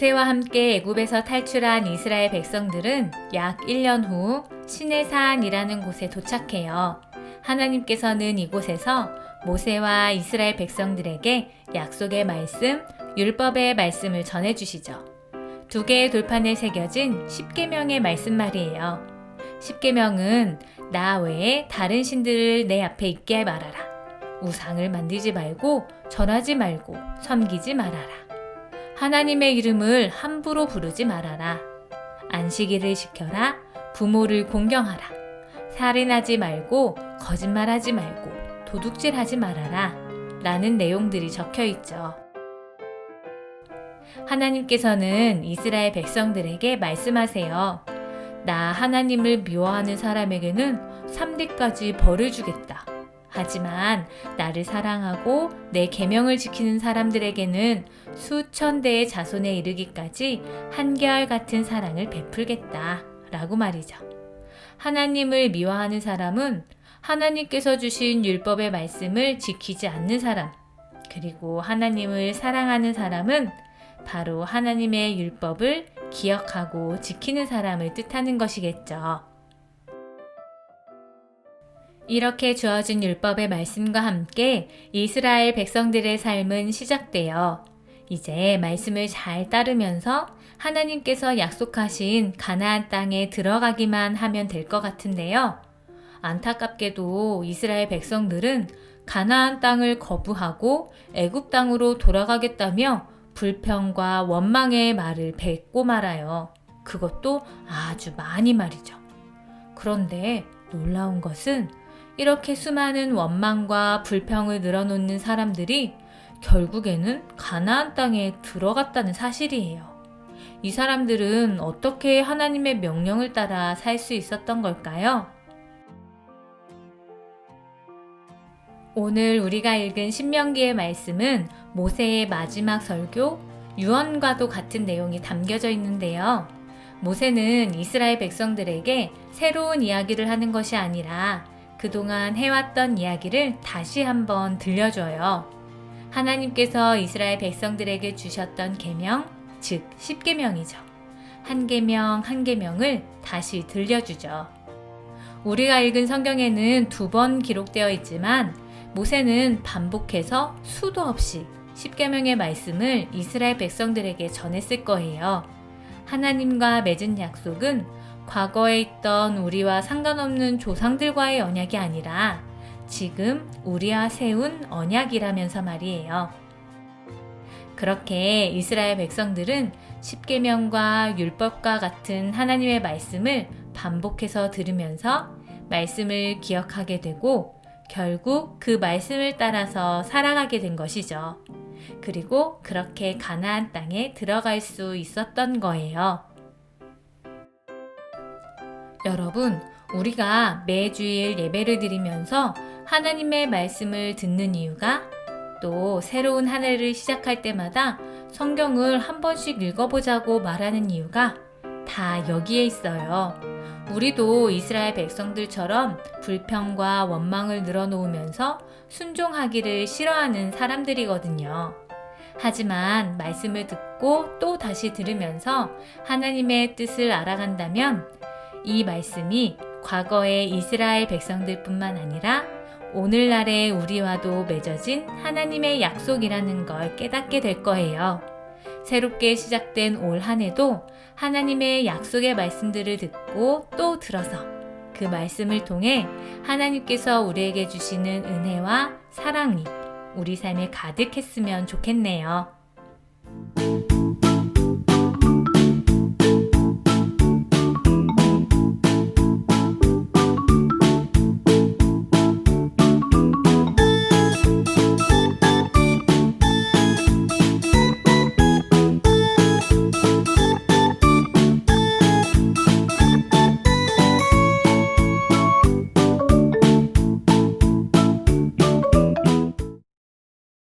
모세와 함께 애굽에서 탈출한 이스라엘 백성들은 약 1년 후 시내산이라는 곳에 도착해요. 하나님께서는 이곳에서 모세와 이스라엘 백성들에게 약속의 말씀, 율법의 말씀을 전해주시죠. 2개의 돌판에 새겨진 십계명의 말씀 말이에요. 십계명은 나 외에 다른 신들을 내 앞에 있게 말아라. 우상을 만들지 말고 절하지 말고 섬기지 말아라. 하나님의 이름을 함부로 부르지 말아라. 안식일을 지켜라. 부모를 공경하라. 살인하지 말고 거짓말하지 말고 도둑질하지 말아라. 라는 내용들이 적혀 있죠. 하나님께서는 이스라엘 백성들에게 말씀하세요. 나 하나님을 미워하는 사람에게는 3대까지 벌을 주겠다. 하지만 나를 사랑하고 내 계명을 지키는 사람들에게는 수천 대의 자손에 이르기까지 한결같은 사랑을 베풀겠다. 라고 말이죠. 하나님을 미워하는 사람은 하나님께서 주신 율법의 말씀을 지키지 않는 사람, 그리고 하나님을 사랑하는 사람은 바로 하나님의 율법을 기억하고 지키는 사람을 뜻하는 것이겠죠. 이렇게 주어진 율법의 말씀과 함께 이스라엘 백성들의 삶은 시작되어 이제 말씀을 잘 따르면서 하나님께서 약속하신 가나안 땅에 들어가기만 하면 될 것 같은데요. 안타깝게도 이스라엘 백성들은 가나안 땅을 거부하고 애굽 땅으로 돌아가겠다며 불평과 원망의 말을 뱉고 말아요. 그것도 아주 많이 말이죠. 그런데 놀라운 것은 이렇게 수많은 원망과 불평을 늘어놓는 사람들이 결국에는 가나안 땅에 들어갔다는 사실이에요. 이 사람들은 어떻게 하나님의 명령을 따라 살 수 있었던 걸까요? 오늘 우리가 읽은 신명기의 말씀은 모세의 마지막 설교, 유언과도 같은 내용이 담겨져 있는데요. 모세는 이스라엘 백성들에게 새로운 이야기를 하는 것이 아니라 그동안 해왔던 이야기를 다시 한번 들려줘요. 하나님께서 이스라엘 백성들에게 주셨던 계명, 즉 십계명이죠. 한 계명 한 계명을 다시 들려주죠. 우리가 읽은 성경에는 2번 기록되어 있지만 모세는 반복해서 수도 없이 십계명의 말씀을 이스라엘 백성들에게 전했을 거예요. 하나님과 맺은 약속은 과거에 있던 우리와 상관없는 조상들과의 언약이 아니라 지금 우리와 세운 언약이라면서 말이에요. 그렇게 이스라엘 백성들은 십계명과 율법과 같은 하나님의 말씀을 반복해서 들으면서 말씀을 기억하게 되고 결국 그 말씀을 따라서 살아가게 된 것이죠. 그리고 그렇게 가나안 땅에 들어갈 수 있었던 거예요. 여러분, 우리가 매주일 예배를 드리면서 하나님의 말씀을 듣는 이유가 또 새로운 한 해를 시작할 때마다 성경을 한 번씩 읽어보자고 말하는 이유가 다 여기에 있어요. 우리도 이스라엘 백성들처럼 불평과 원망을 늘어놓으면서 순종하기를 싫어하는 사람들이거든요. 하지만 말씀을 듣고 또 다시 들으면서 하나님의 뜻을 알아간다면 이 말씀이 과거의 이스라엘 백성들뿐만 아니라 오늘날의 우리와도 맺어진 하나님의 약속이라는 걸 깨닫게 될 거예요. 새롭게 시작된 올 한 해도 하나님의 약속의 말씀들을 듣고 또 들어서 그 말씀을 통해 하나님께서 우리에게 주시는 은혜와 사랑이 우리 삶에 가득했으면 좋겠네요.